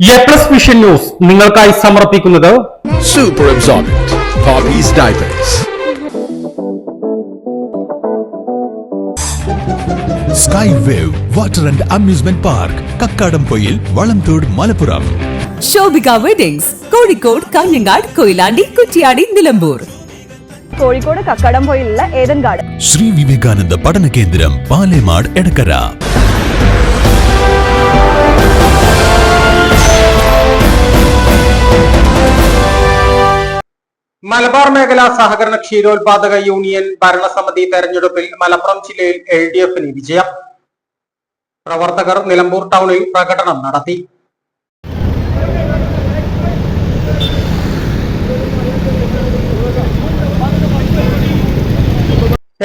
A+ vision news നിങ്ങൾക്കായി സമർപ്പിക്കുന്നത് Super Absorbent Hobbies Diapers. Sky Wave Water and Amusement Park, Kakkadampoyil, Valamthode, Malappuram. Shobhika weddings, Kozhikode, Kanhangad, Koyilandy, Kuttiady, Nilambur. Kozhikode കക്കാടംപൊയിലുള്ള Eden Garden. Shri Vivekananda പഠന കേന്ദ്രം, പാലേമാട്, എടക്കര. മലബാർ മേഖലാ സഹകരണ ക്ഷീരോത്പാദക യൂണിയൻ ഭരണസമിതി തെരഞ്ഞെടുപ്പിൽ മലപ്പുറം ജില്ലയിൽ LDF-ന് വിജയം. പ്രവർത്തകർ നിലമ്പൂർ ടൗണിൽ പ്രകടനം നടത്തി.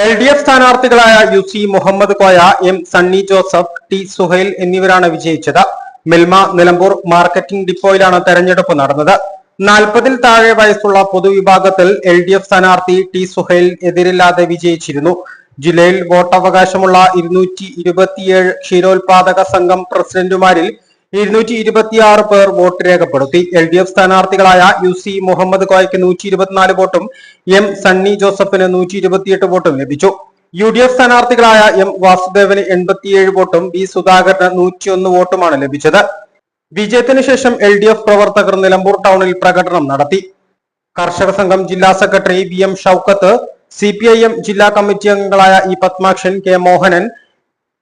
LDF സ്ഥാനാർത്ഥികളായ UC Muhammad Koya, M Sunny Joseph, T Suhail എന്നിവരാണ് വിജയിച്ചത്. മിൽമ നിലമ്പൂർ മാർക്കറ്റിംഗ് ഡിപ്പോയിലാണ് തെരഞ്ഞെടുപ്പ് നടന്നത്. 40-ൽ താഴെ വയസ്സുള്ള പൊതുവിഭാഗത്തിൽ LDF സ്ഥാനാർത്ഥി T സുഹൈൽ എതിരില്ലാതെ വിജയിച്ചിരുന്നു. ജില്ലയിൽ വോട്ടവകാശമുള്ള 227 ക്ഷീരോത്പാദക സംഘം പ്രസിഡന്റുമാരിൽ 226 പേർ വോട്ട് രേഖപ്പെടുത്തി. LDF സ്ഥാനാർത്ഥികളായ UC മുഹമ്മദ് കോയയ്ക്ക് 124 വോട്ടും M സണ്ണി ജോസഫിന് 128 വോട്ടും ലഭിച്ചു. UDF സ്ഥാനാർത്ഥികളായ M വാസുദേവന് 87 വോട്ടും B സുധാകരന് 101 വോട്ടുമാണ് ലഭിച്ചത്. വിജയത്തിന് ശേഷം LDF പ്രവർത്തകർ നിലമ്പൂർ ടൗണിൽ പ്രകടനം നടത്തി. കർഷക സംഘം ജില്ലാ സെക്രട്ടറി VM ഷൌക്കത്ത്, CPIM ജില്ലാ കമ്മിറ്റി അംഗങ്ങളായ E Padmakshan, K Mohanan,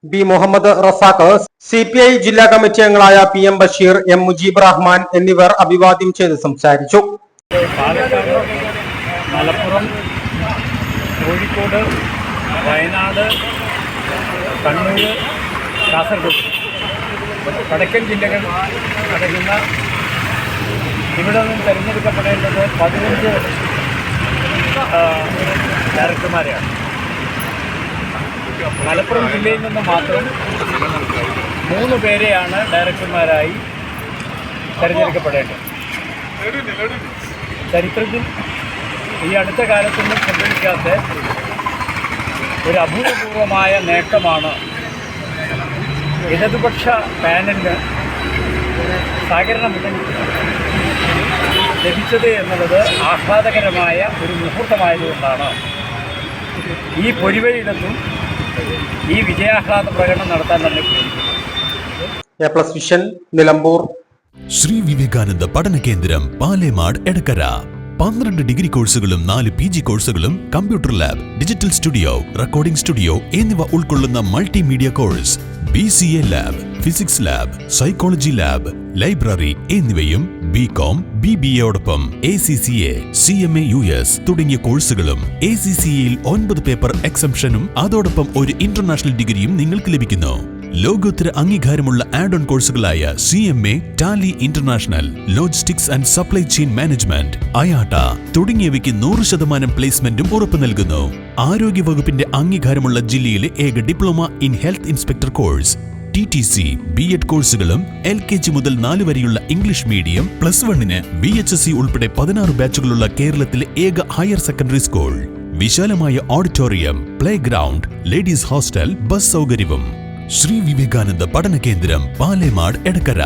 B Muhammad Razak, CPI ജില്ലാ കമ്മിറ്റി അംഗങ്ങളായ PM ബഷീർ, M മുജീബ് റഹ്മാൻ എന്നിവർ അഭിവാദ്യം ചെയ്ത് സംസാരിച്ചു. മലപ്പുറം, കോഴിക്കോട്, വയനാട്, കണ്ണൂർ, കാസർഗോഡ്, വടക്കൻ ജില്ലകൾ അടങ്ങുന്ന ഇവിടെ നിന്ന് തിരഞ്ഞെടുക്കപ്പെടേണ്ടത് 15 ഡയറക്ടർമാരെയാണ്. മലപ്പുറം ജില്ലയിൽ നിന്ന് മാത്രം 3 പേരെയാണ് ഡയറക്ടർമാരായി തിരഞ്ഞെടുക്കപ്പെടേണ്ടത്. ചരിത്രത്തിൽ ഈ അടുത്ത കാലത്തൊന്നും സംഭവിക്കാത്ത ഒരു അഭൂതപൂർവമായ നേട്ടമാണ് ഇടതുപക്ഷ പാനലിന് സഹകരണം ലഭിച്ചത് എന്നുള്ളത് ആഹ്ലാദകരമായ ഒരു മുഹൂർത്തമായതുകൊണ്ടാണ് ഈ പൊരിവയിടത്തും ഈ വിജയാഹ്ലാദ പ്രകടനം നടത്താൻ തന്നെ എ+ വിഷൻ നിലമ്പൂർ. ശ്രീ വിവേകാനന്ദ പഠന കേന്ദ്രം, പാലേമാട്, എടക്കര. 12 ഡിഗ്രി കോഴ്സുകളും 4 PG കോഴ്സുകളും, computer lab, digital studio, recording studio എന്നിവ ഉൾക്കൊള്ളുന്ന multimedia course, BCA lab, physics lab, psychology lab, library എന്നിവയും BCom, BBAയോടൊപ്പം ACCA, CMA US തുടങ്ങിയ കോഴ്സുകളും. ACCAയിൽ 9 പേപ്പർ എക്സംഷനും അതോടൊപ്പം ഒരു ഇന്റർനാഷണൽ ഡിഗ്രിയും നിങ്ങൾക്ക് ലഭിക്കുന്നു. ലോകോത്തര അംഗീകാരമുള്ള ആഡ് ഓൺ കോഴ്സുകളായ CMA, Tally international, logistics and supply chain management, IATA തുടങ്ങിയവയ്ക്ക് 100% പ്ലേസ്മെന്റും ഉറപ്പു നൽകുന്നു. ആരോഗ്യ വകുപ്പിന്റെ അംഗീകാരമുള്ള ജില്ലയിലെ ഏക diploma in health inspector course, TTC, B.Ed കോഴ്സുകളും. LKG മുതൽ 4 വരെയുള്ള ഇംഗ്ലീഷ് മീഡിയം, +1-ന് VHSC ഉൾപ്പെടെ 16 ബാച്ചുകളുള്ള കേരളത്തിലെ ഏക ഹയർ സെക്കൻഡറി സ്കൂൾ. വിശാലമായ auditorium, play ground, ladies hostel, bus സൗകര്യവും. ശ്രീ വിവേകാനന്ദ പഠന കേന്ദ്രം, പാലേമാട്, എടക്കര.